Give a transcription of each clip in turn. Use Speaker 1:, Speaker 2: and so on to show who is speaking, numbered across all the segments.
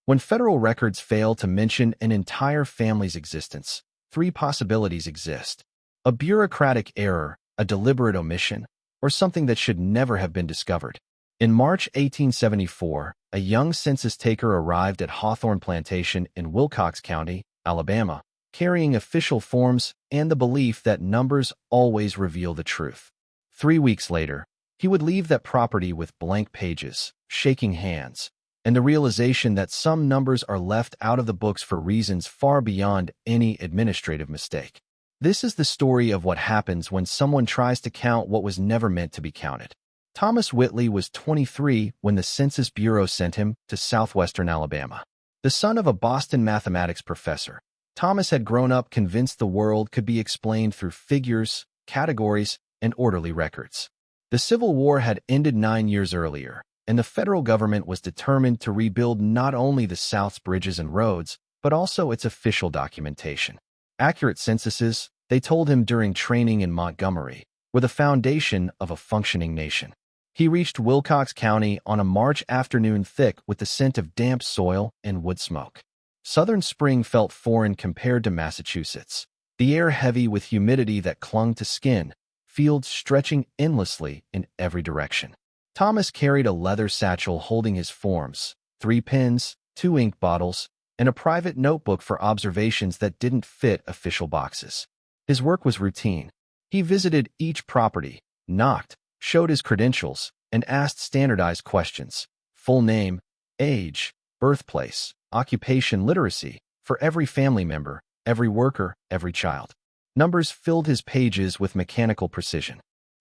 Speaker 1: When federal records fail to mention an entire family's existence, three possibilities exist: a bureaucratic error, a deliberate omission, or something that should never have been discovered. In March 1874, a young census taker arrived at Hawthorne Plantation in Wilcox County, Alabama, carrying official forms and the belief that numbers always reveal the truth. 3 weeks later, he would leave that property with blank pages, shaking hands, and the realization that some numbers are left out of the books for reasons far beyond any administrative mistake. This is the story of what happens when someone tries to count what was never meant to be counted. Thomas Whitley was 23 when the Census Bureau sent him to southwestern Alabama. The son of a Boston mathematics professor, Thomas had grown up convinced the world could be explained through figures, categories, and orderly records. The Civil War had ended 9 years earlier, and the federal government was determined to rebuild not only the South's bridges and roads, but also its official documentation. Accurate censuses, they told him during training in Montgomery, were the foundation of a functioning nation. He reached Wilcox County on a March afternoon thick with the scent of damp soil and wood smoke. Southern spring felt foreign compared to Massachusetts, the air heavy with humidity that clung to skin, fields stretching endlessly in every direction. Thomas carried a leather satchel holding his forms, 3 pens, 2 ink bottles, and a private notebook for observations that didn't fit official boxes. His work was routine. He visited each property, knocked, showed his credentials, and asked standardized questions: full name, age, birthplace, occupation, literacy, for every family member, every worker, every child. Numbers filled his pages with mechanical precision.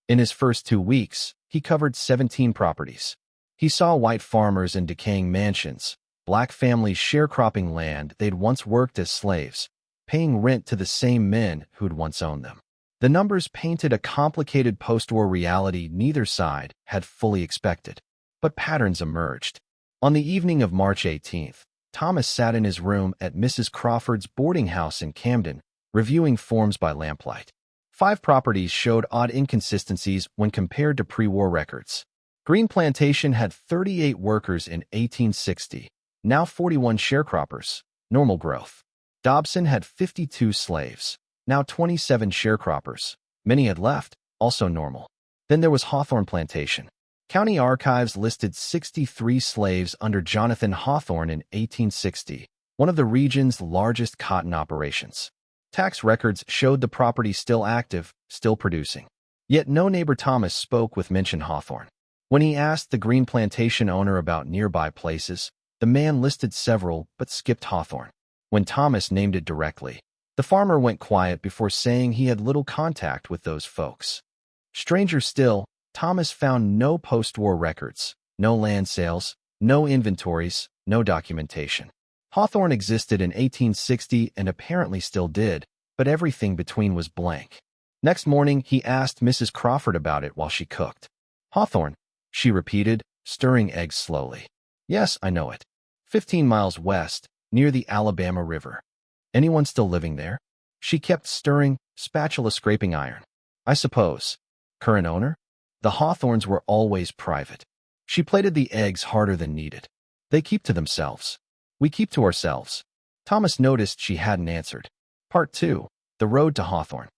Speaker 1: In his first 2 weeks, he covered 17 properties. He saw white farmers in decaying mansions, black families sharecropping land they'd once worked as slaves, paying rent to the same men who'd once owned them. The numbers painted a complicated post-war reality neither side had fully expected, but patterns emerged. On the evening of March 18th, Thomas sat in his room at Mrs. Crawford's boarding house in Camden, reviewing forms by lamplight. 5 properties showed odd inconsistencies when compared to pre-war records. Green Plantation had 38 workers in 1860, now 41 sharecroppers, normal growth. Dobson had 52 slaves, now 27 sharecroppers. Many had left, also normal. Then there was Hawthorne Plantation. County archives listed 63 slaves under Jonathan Hawthorne in 1860, one of the region's largest cotton operations. Tax records showed the property still active, still producing. Yet no neighbor Thomas spoke with mention Hawthorne. When he asked the Green Plantation owner about nearby places, the man listed several but skipped Hawthorne. When Thomas named it directly, the farmer went quiet before saying he had little contact with those folks. Stranger still, Thomas found no post-war records, no land sales, no inventories, no documentation. Hawthorne existed in 1860 and apparently still did, but everything between was blank. Next morning, he asked Mrs. Crawford about it while she cooked. Hawthorne, she repeated, stirring eggs slowly. Yes, I know it. 15 miles west, near the Alabama River. Anyone still living there? She kept stirring, spatula scraping iron. I suppose. Current owner? The Hawthorns were always private. She plated the eggs harder than needed. They keep to themselves. We keep to ourselves. Thomas noticed she hadn't answered. Part 2. The road to Hawthorne.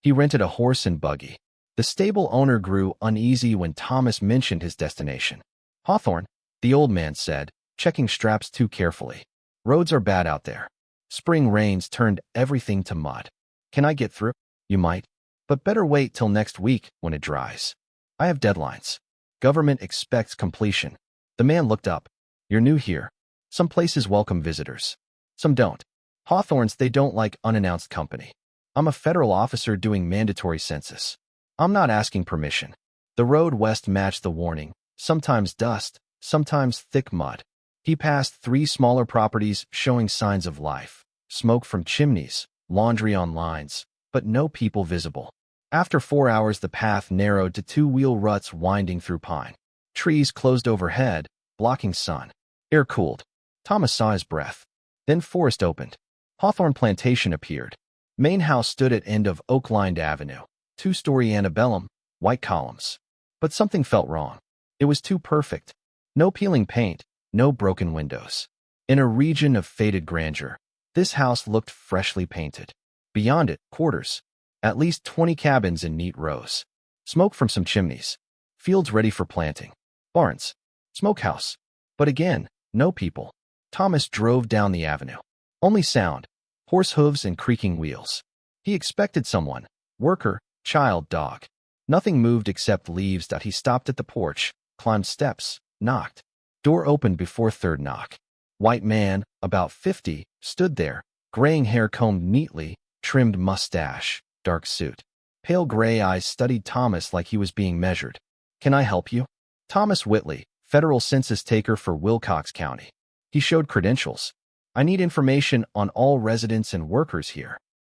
Speaker 1: He rented a horse and buggy. The stable owner grew uneasy when Thomas mentioned his destination. Hawthorne, the old man said, checking straps too carefully. Roads are bad out there. Spring rains turned everything to mud. Can I get through? You might. But better wait till next week when it dries. I have deadlines. Government expects completion. The man looked up. You're new here. Some places welcome visitors. Some don't. Hawthorns, they don't like unannounced company. I'm a federal officer doing mandatory census. I'm not asking permission. The road west matched the warning. Sometimes dust, sometimes thick mud. He passed 3 smaller properties showing signs of life. Smoke from chimneys, laundry on lines, but no people visible. After 4 hours, the path narrowed to 2-wheel ruts winding through pine. Trees closed overhead, blocking sun. Air cooled. Thomas saw his breath. Then forest opened. Hawthorne Plantation appeared. Main house stood at end of oak-lined avenue. 2-story antebellum, white columns. But something felt wrong. It was too perfect. No peeling paint, no broken windows. In a region of faded grandeur, this house looked freshly painted. Beyond it, quarters. At least 20 cabins in neat rows. Smoke from some chimneys. Fields ready for planting. Barns. Smokehouse. But again, no people. Thomas drove down the avenue. Only sound. Horse hooves and creaking wheels. He expected someone. Worker, child, dog. Nothing moved except leaves. He stopped at the porch, climbed steps, knocked. Door opened before third knock. White man, about 50, stood there, graying hair combed neatly, trimmed mustache, dark suit. Pale gray eyes studied Thomas like he was being measured. "Can I help you?" Thomas Whitley, federal census taker for Wilcox County. He showed credentials. "I need information on all residents and workers here."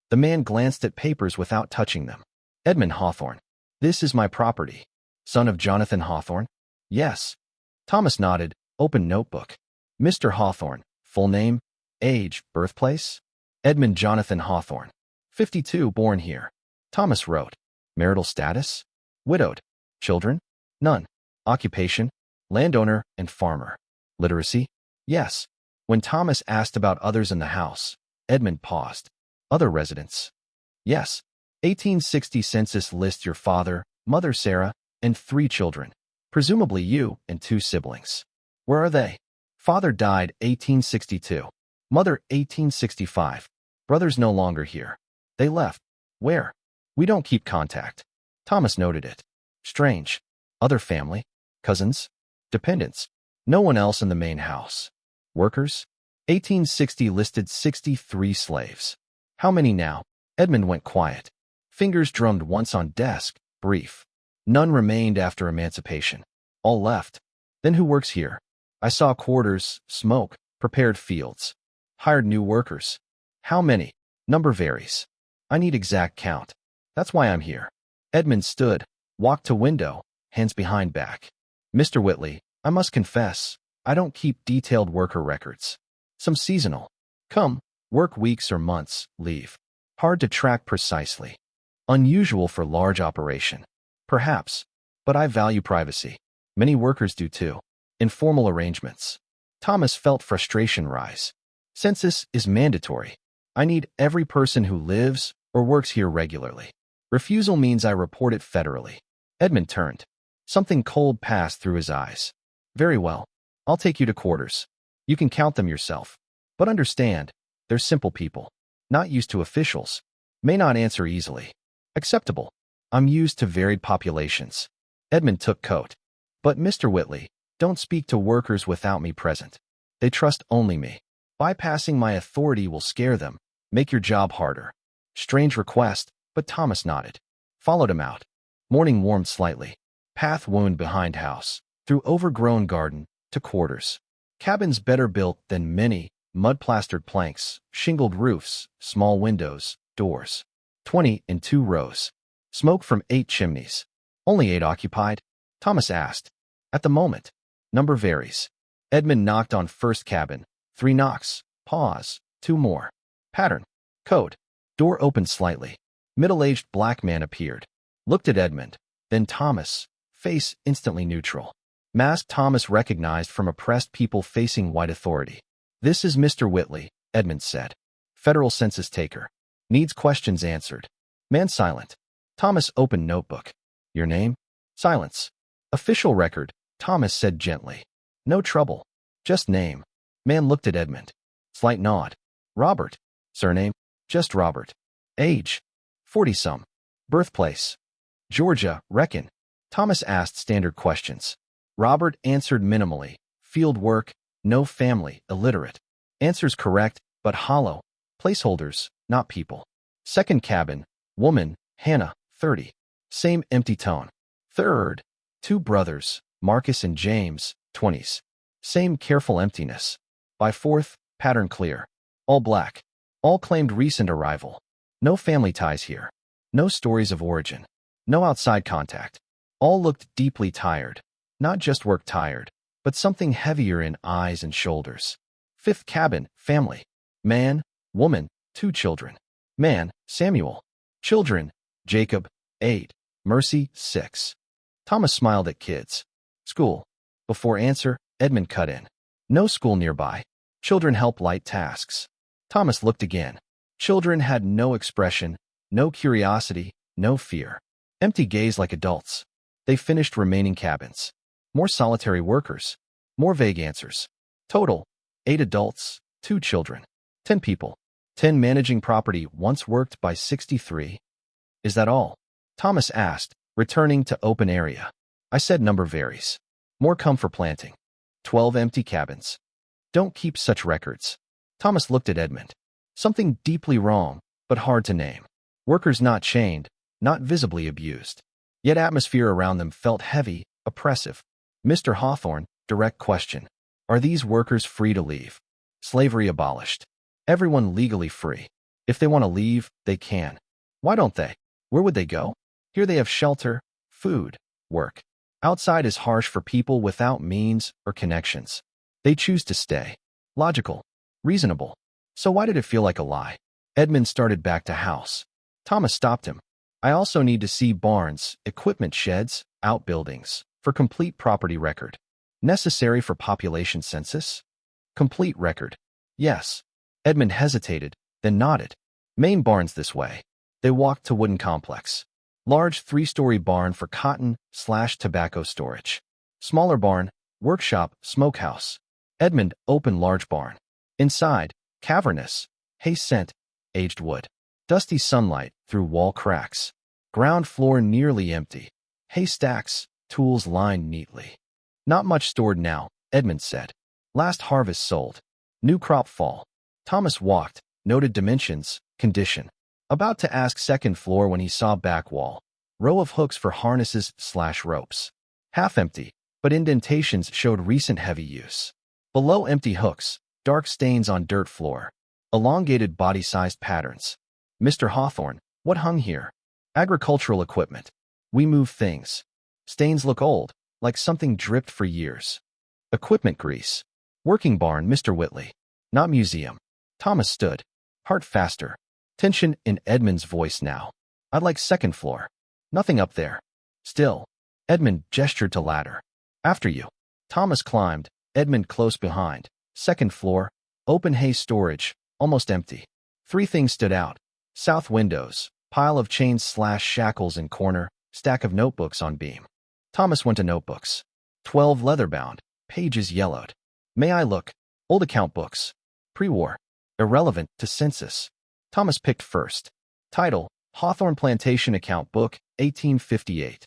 Speaker 1: The man glanced at papers without touching them. "Edmund Hawthorne. This is my property." "Son of Jonathan Hawthorne?" "Yes." Thomas nodded, opened notebook. "Mr. Hawthorne, full name, age, birthplace?" "Edmund Jonathan Hawthorne. 52, born here." Thomas wrote. "Marital status?" "Widowed." "Children?" "None." "Occupation?" "Landowner and farmer." "Literacy?" "Yes." When Thomas asked about others in the house, Edmund paused. "Other residents?" "Yes." 1860 census lists your father, mother Sarah, and 3 children. Presumably you and 2 siblings. Where are they? Father died 1862. Mother 1865. Brothers no longer here. They left. Where? We don't keep contact. Thomas noted it. Strange. Other family? Cousins? Dependents? No one else in the main house. Workers? 1860 listed 63 slaves. How many now? Edmund went quiet. Fingers drummed once on desk, brief. None remained after emancipation. All left. Then who works here? I saw quarters, smoke, prepared fields. Hired new workers. How many? Number varies. I need exact count. That's why I'm here. Edmund stood, walked to window, hands behind back. "Mr. Whitley, I must confess, I don't keep detailed worker records. Some seasonal. Come, work weeks or months, leave. Hard to track precisely. Unusual for large operation. Perhaps, but I value privacy. Many workers do too. Informal arrangements." Thomas felt frustration rise. "Census is mandatory. I need every person who lives or works here regularly. Refusal means I report it federally." Edmund turned. Something cold passed through his eyes. "Very well. I'll take you to quarters. You can count them yourself. But understand, they're simple people. Not used to officials. May not answer easily. Acceptable. I'm used to varied populations." Edmund took coat. "But Mr. Whitley, don't speak to workers without me present. They trust only me. Bypassing my authority will scare them, make your job harder." Strange request, but Thomas nodded. Followed him out. Morning warmed slightly. Path wound behind house, through overgrown garden, to quarters. Cabins better built than many, mud-plastered planks, shingled roofs, small windows, doors. 20 in 2 rows. Smoke from 8 chimneys. Only 8 occupied? Thomas asked. At the moment. Number varies. Edmund knocked on first cabin. 3 knocks. Pause. 2 more. Pattern. Code. Door opened slightly. Middle-aged black man appeared. Looked at Edmund. Then Thomas. Face instantly neutral. Masked Thomas recognized from oppressed people facing white authority. "This is Mr. Whitley," Edmund said. "Federal census taker. Needs questions answered." Man silent. Thomas opened notebook. "Your name?" Silence. "Official record," Thomas said gently. "No trouble. Just name." Man looked at Edmund. Slight nod. "Robert." Surname? "Just Robert." "Age?" 40-some. "Birthplace?" "Georgia, reckon." Thomas asked standard questions. Robert answered minimally. "Field work, no family, illiterate." Answers correct, but hollow. Placeholders, not people. Second cabin, woman, Hannah, 30. Same empty tone. Third, 2 brothers, Marcus and James, 20s. Same careful emptiness. By fourth, pattern clear. All black. All claimed recent arrival. No family ties here. No stories of origin. No outside contact. All looked deeply tired. Not just work tired, but something heavier in eyes and shoulders. Fifth cabin, family. Man, woman, 2 children. Man, Samuel. Children, Jacob, 8. Mercy, 6. Thomas smiled at kids. School. Before answer, Edmund cut in. No school nearby. Children help light tasks. Thomas looked again. Children had no expression, no curiosity, no fear. Empty gaze like adults. They finished remaining cabins. More solitary workers. More vague answers. Total, 8 adults, 2 children. 10 people. 10 managing property once worked by 63. Is that all? Thomas asked, returning to open area. I said number varies. More come for planting. 12 empty cabins. Don't keep such records. Thomas looked at Edmund. Something deeply wrong, but hard to name. Workers not chained, not visibly abused. Yet atmosphere around them felt heavy, oppressive. Mr. Hawthorne, direct question. Are these workers free to leave? Slavery abolished. Everyone legally free. If they want to leave, they can. Why don't they? Where would they go? Here they have shelter, food, work. Outside is harsh for people without means or connections. They choose to stay. Logical. Reasonable. So why did it feel like a lie? Edmund started back to house. Thomas stopped him. I also need to see barns, equipment sheds, outbuildings, for complete property record. Necessary for population census? Complete record. Yes. Edmund hesitated, then nodded. Main barns this way. They walked to wooden complex. Large 3-story barn for cotton/tobacco storage. Smaller barn, workshop, smokehouse. Edmund opened large barn. Inside, cavernous, hay scent, aged wood. Dusty sunlight through wall cracks. Ground floor nearly empty. Hay stacks, tools lined neatly. Not much stored now, Edmund said. Last harvest sold. New crop fall. Thomas walked, noted dimensions, condition. About to ask second floor when he saw back wall. Row of hooks for harnesses/ropes. Half empty, but indentations showed recent heavy use. Below empty hooks, dark stains on dirt floor. Elongated body-sized patterns. Mr. Hawthorne, what hung here? Agricultural equipment. We move things. Stains look old, like something dripped for years. Equipment grease. Working barn, Mr. Whitley. Not museum. Thomas stood. Heart faster. Tension in Edmund's voice now. I'd like second floor. Nothing up there. Still. Edmund gestured to ladder. After you. Thomas climbed, Edmund close behind. Second floor. Open hay storage, almost empty. 3 things stood out. South windows. Pile of chains/shackles in corner. Stack of notebooks on beam. Thomas went to notebooks. 12 leather-bound. Pages yellowed. May I look? Old account books. Pre-war. Irrelevant to census. Thomas picked first. Title, Hawthorne Plantation Account Book, 1858.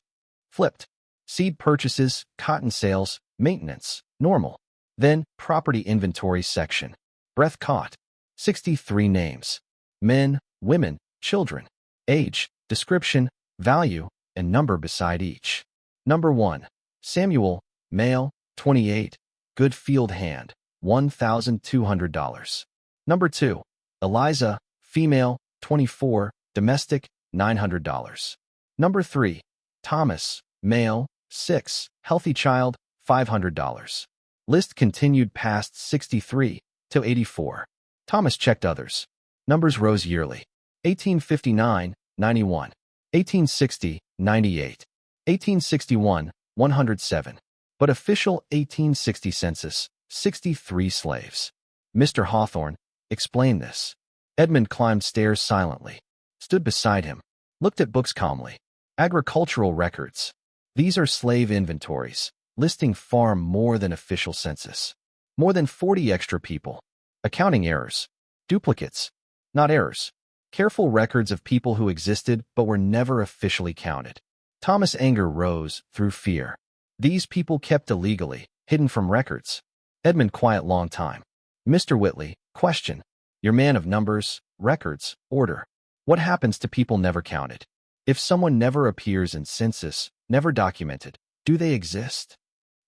Speaker 1: Flipped. Seed purchases, cotton sales, maintenance, normal. Then, property inventory section. Breath caught. 63 names. Men, women, children. Age, description, value, and number beside each. Number 1. Samuel, male, 28. Good field hand, $1,200. Number 2. Eliza, female, 24. Domestic, $900. Number 3. Thomas, male, 6. Healthy child, $500. List continued past 63 to 84. Thomas checked others. Numbers rose yearly. 1859, 91. 1860, 98. 1861, 107. But official 1860 census, 63 slaves. Mr. Hawthorne, explain this. Edmund climbed stairs silently. Stood beside him. Looked at books calmly. Agricultural records. These are slave inventories, listing far more than official census. More than 40 extra people. Accounting errors. Duplicates. Not errors. Careful records of people who existed but were never officially counted. Thomas' anger rose through fear. These people kept illegally, hidden from records. Edmund quiet long time. Mr. Whitley, question. You're man of numbers, records, order. What happens to people never counted? If someone never appears in census, never documented, do they exist?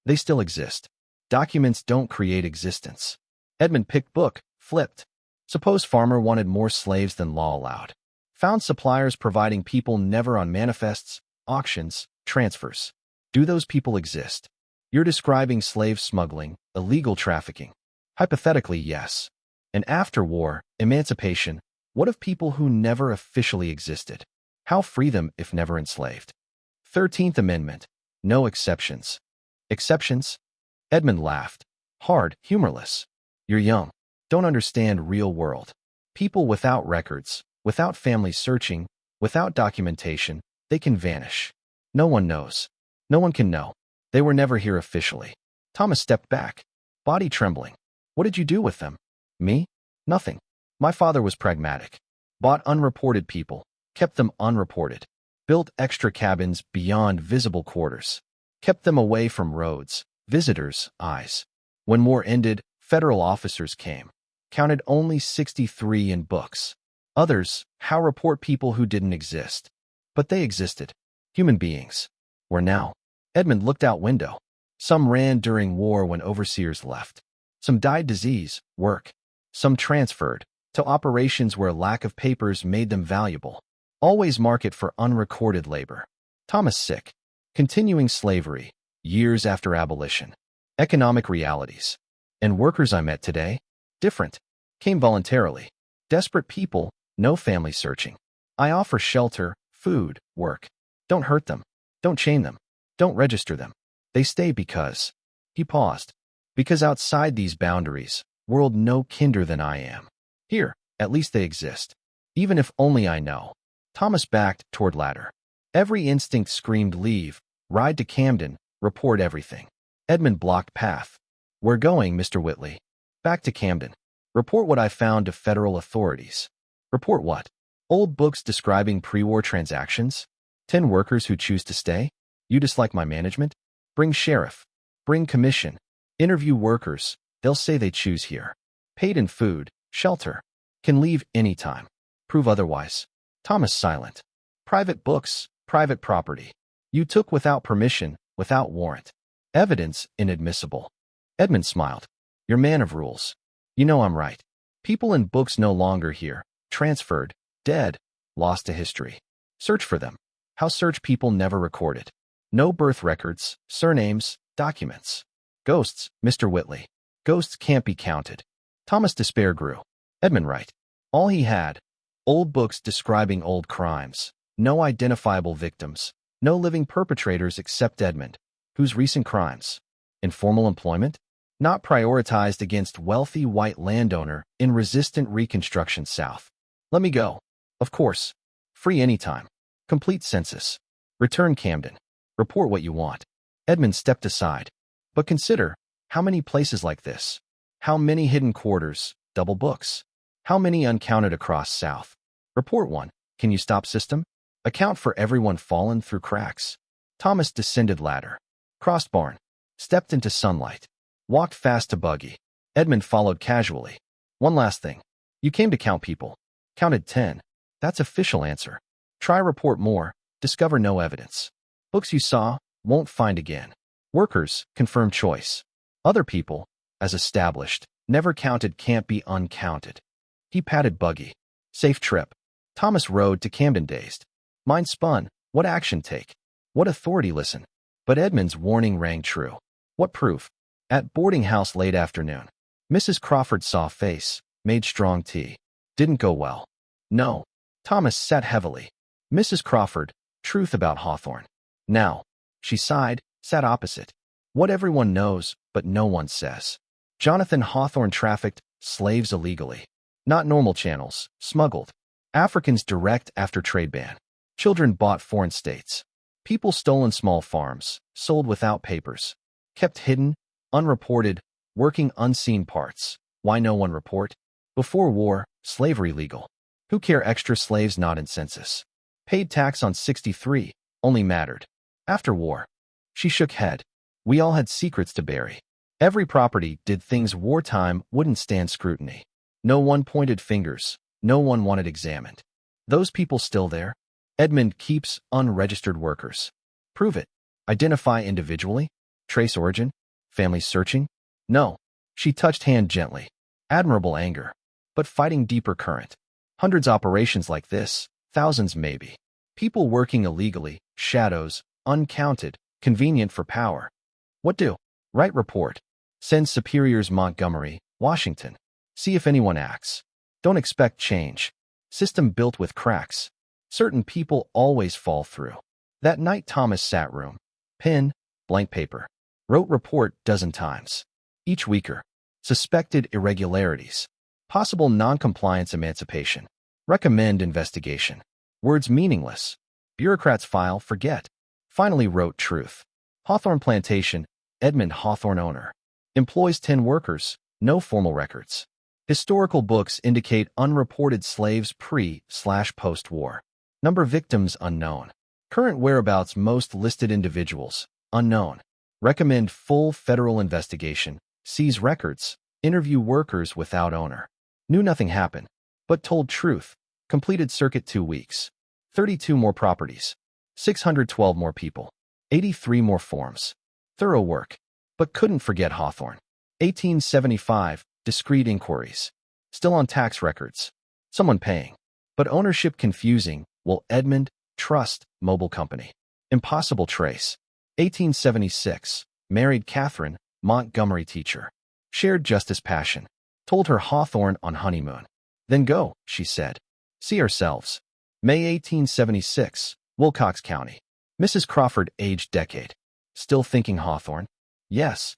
Speaker 1: They still exist. Documents don't create existence. Edmund picked book, flipped. Suppose farmer wanted more slaves than law allowed. Found suppliers providing people never on manifests, auctions, transfers. Do those people exist? You're describing slave smuggling, illegal trafficking. Hypothetically, yes. And after war, emancipation, what of people who never officially existed? How free them if never enslaved? 13th Amendment. No exceptions. Exceptions? Edmund laughed. Hard, humorless. You're young. don't understand real world. People without records, without families searching, without documentation, they can vanish. No one knows. No one can know. They were never here officially. Thomas stepped back, body trembling. What did you do with them? Me? Nothing. My father was pragmatic. Bought unreported people, kept them unreported. Built extra cabins beyond visible quarters. Kept them away from roads, visitors' eyes. When war ended, federal officers came. Counted only 63 in books. Others, how report people who didn't exist. But they existed. Human beings. Where now? Edmund looked out window. Some ran during war when overseers left. Some died disease, work. Some transferred to operations where lack of papers made them valuable. Always market for unrecorded labor. Thomas sick. Continuing slavery, years after abolition. Economic realities. And workers I met today? Different. Came voluntarily. Desperate people, no family searching. I offer shelter, food, work. Don't hurt them. Don't chain them. Don't register them. They stay because. He paused. Because outside these boundaries, world no kinder than I am. Here, at least they exist. Even if only I know. Thomas backed toward ladder. Every instinct screamed leave, ride to Camden, report everything. Edmund blocked path. We're going, Mr. Whitley. Back to Camden. Report what I found to federal authorities. Report what? Old books describing pre-war transactions? 10 workers who choose to stay? You dislike my management? Bring sheriff. Bring commission. Interview workers. They'll say they choose here. Paid in food, shelter. Can leave anytime. Prove otherwise. Thomas silent. Private books, private property. You took without permission, without warrant. Evidence inadmissible. Edmund smiled. You're man of rules. You know I'm right. People in books no longer here. Transferred. Dead. Lost to history. Search for them. How search people never recorded. No birth records, surnames, documents. Ghosts, Mr. Whitley. Ghosts can't be counted. Thomas' despair grew. Edmund right. All he had. Old books describing old crimes. No identifiable victims. No living perpetrators except Edmund. Whose recent crimes? Informal employment? Not prioritized against wealthy white landowner in resistant Reconstruction South. Let me go. Of course. Free anytime. Complete census. Return Camden. Report what you want. Edmund stepped aside. But consider, how many places like this? How many hidden quarters, double books? How many uncounted across South? Report one. Can you stop system? Account for everyone fallen through cracks. Thomas descended ladder. Crossed barn. Stepped into sunlight. Walked fast to buggy. Edmund followed casually. One last thing. You came to count people. Counted 10. That's official answer. Try report more. Discover no evidence. Books you saw, won't find again. Workers, confirm choice. Other people, as established, never counted can't be uncounted. He patted buggy. Safe trip. Thomas rode to Camden dazed. Mind spun. What action take? What authority listen? But Edmund's warning rang true. What proof? At boarding house late afternoon. Mrs. Crawford saw face, made strong tea. Didn't go well. No. Thomas sat heavily. Mrs. Crawford, truth about Hawthorne. Now. She sighed, sat opposite. What everyone knows, but no one says. Jonathan Hawthorne trafficked slaves illegally. Not normal channels, smuggled. Africans direct after trade ban. Children bought foreign states. People stolen small farms, sold without papers. Kept hidden, unreported, working unseen parts. Why no one report? Before war, slavery legal. Who care extra slaves not in census? Paid tax on 63, only mattered. After war. She shook head. We all had secrets to bury. Every property did things wartime wouldn't stand scrutiny. No one pointed fingers. No one wanted examined. Those people still there? Edmund keeps unregistered workers. Prove it. Identify individually? Trace origin? Family searching? No. She touched hand gently. Admirable anger. But fighting deeper current. Hundreds operations like this, thousands maybe. People working illegally, shadows, uncounted, convenient for power. What do? Write report. Send superiors Montgomery, Washington. See if anyone acts. Don't expect change. System built with cracks. Certain people always fall through. That night Thomas sat room. Pen, blank paper. Wrote report dozen times. Each weaker. Suspected irregularities. Possible non-compliance emancipation. Recommend investigation. Words meaningless. Bureaucrats file, forget. Finally wrote truth. Hawthorne Plantation, Edmund Hawthorne owner. Employs 10 workers, no formal records. Historical books indicate unreported slaves pre/post-war. Number victims unknown. Current whereabouts most listed individuals unknown. Recommend full federal investigation. Seize records. Interview workers without owner. Knew nothing happened, but told truth. Completed circuit 2 weeks. 32 more properties. 612 more people. 83 more forms. Thorough work. But couldn't forget Hawthorne. 1875, discreet inquiries. Still on tax records. Someone paying. But ownership confusing. Will Edmund, Trust, Mobile Company. Impossible trace. 1876, married Catherine, Montgomery teacher. Shared justice passion. Told her Hawthorne on honeymoon. Then go, she said. See ourselves. May 1876, Wilcox County. Mrs. Crawford aged decade. Still thinking Hawthorne? Yes.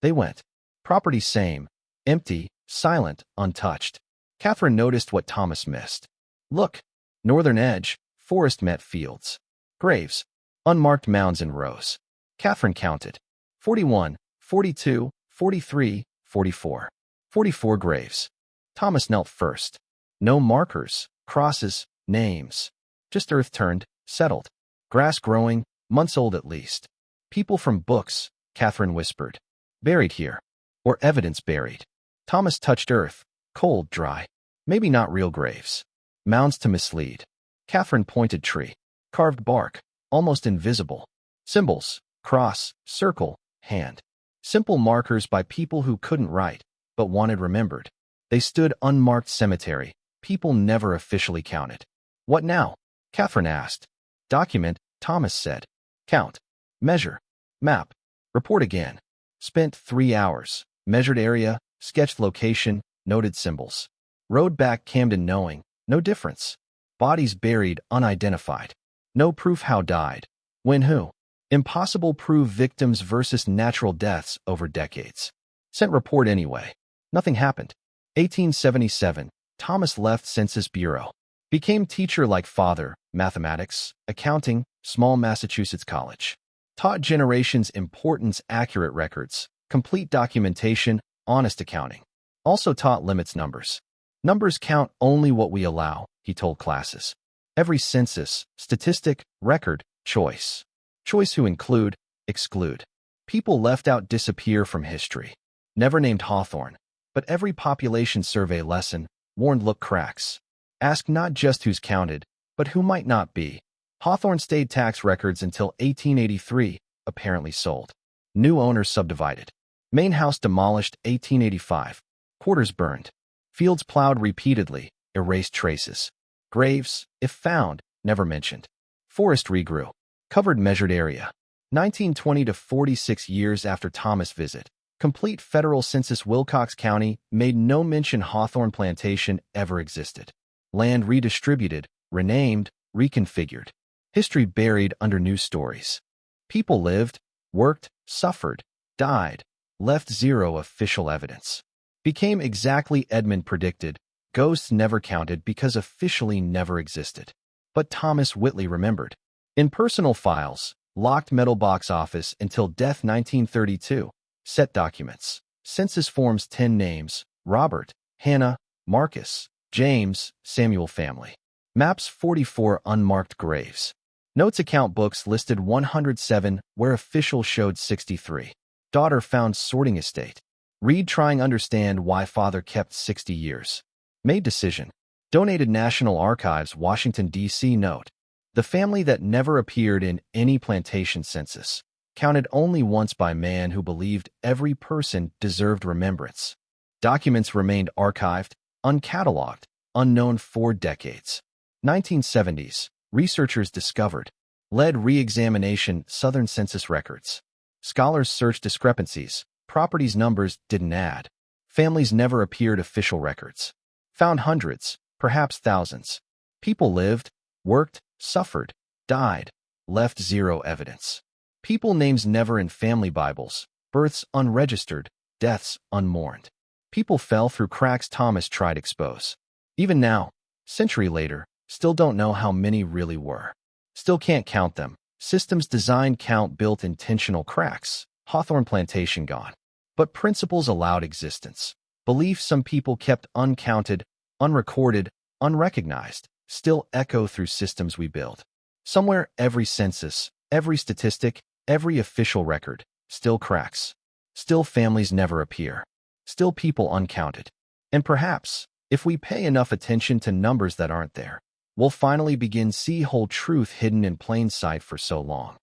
Speaker 1: They went. Property same. Empty, silent, untouched. Catherine noticed what Thomas missed. Look. Northern edge, forest met fields. Graves. Unmarked mounds in rows. Catherine counted. 41, 42, 43, 44. 44 graves. Thomas knelt first. No markers, crosses, names. Just earth turned, settled. Grass growing, months old at least. People from books, Catherine whispered. Buried here. Or evidence buried. Thomas touched earth, cold, dry. Maybe not real graves. Mounds to mislead. Catherine pointed tree. Carved bark, almost invisible. Symbols, cross, circle, hand. Simple markers by people who couldn't write, but wanted remembered. They stood unmarked cemetery. People never officially counted. What now? Catherine asked. Document, Thomas said. Count. Measure. Map. Report again. Spent 3 hours. Measured area, sketched location, noted symbols. Rode back Camden knowing, no difference. Bodies buried, unidentified. No proof how died. When who? Impossible prove victims versus natural deaths over decades. Sent report anyway. Nothing happened. 1877, Thomas left Census Bureau. Became teacher like father, mathematics, accounting, small Massachusetts college. Taught generations importance accurate records, complete documentation, honest accounting. Also taught limits numbers. Numbers count only what we allow, he told classes. Every census, statistic, record, choice. Choice who include, exclude. People left out disappear from history. Never named Hawthorne, but every population survey lesson warned look cracks. Ask not just who's counted, but who might not be. Hawthorne stayed tax records until 1883, apparently sold. New owners subdivided. Main house demolished 1885. Quarters burned. Fields plowed repeatedly, erased traces. Graves, if found, never mentioned. Forest regrew. Covered measured area. 1920 to 46 years after Thomas' visit. Complete federal census Wilcox County made no mention Hawthorne Plantation ever existed. Land redistributed, renamed, reconfigured. History buried under new stories. People lived, worked, suffered, died, left zero official evidence. Became exactly Edmund predicted, ghosts never counted because officially never existed. But Thomas Whitley remembered. In personal files, locked metal box office until death 1932, set documents, census forms 10 names, Robert, Hannah, Marcus, James, Samuel family. Maps 44 unmarked graves. Notes account books listed 107 where official showed 63. Daughter found sorting estate. Reed trying understand why father kept 60 years. Made decision. Donated National Archives Washington, D.C. Note. The family that never appeared in any plantation census. Counted only once by man who believed every person deserved remembrance. Documents remained archived, uncatalogued, unknown for decades. 1970s, researchers discovered. Led re-examination Southern Census records. Scholars searched discrepancies. Properties numbers didn't add. Families never appeared official records. Found hundreds, perhaps thousands. People lived, worked, suffered, died, left zero evidence. People names never in family Bibles, births unregistered, deaths unmourned. People fell through cracks Thomas tried to expose. Even now, century later, still don't know how many really were. Still can't count them. Systems designed count built intentional cracks. Hawthorne Plantation gone. But principles allowed existence. Beliefs some people kept uncounted, unrecorded, unrecognized, still echo through systems we build. Somewhere every census, every statistic, every official record, still cracks. Still families never appear. Still people uncounted. And perhaps, if we pay enough attention to numbers that aren't there, we'll finally begin see whole truth hidden in plain sight for so long.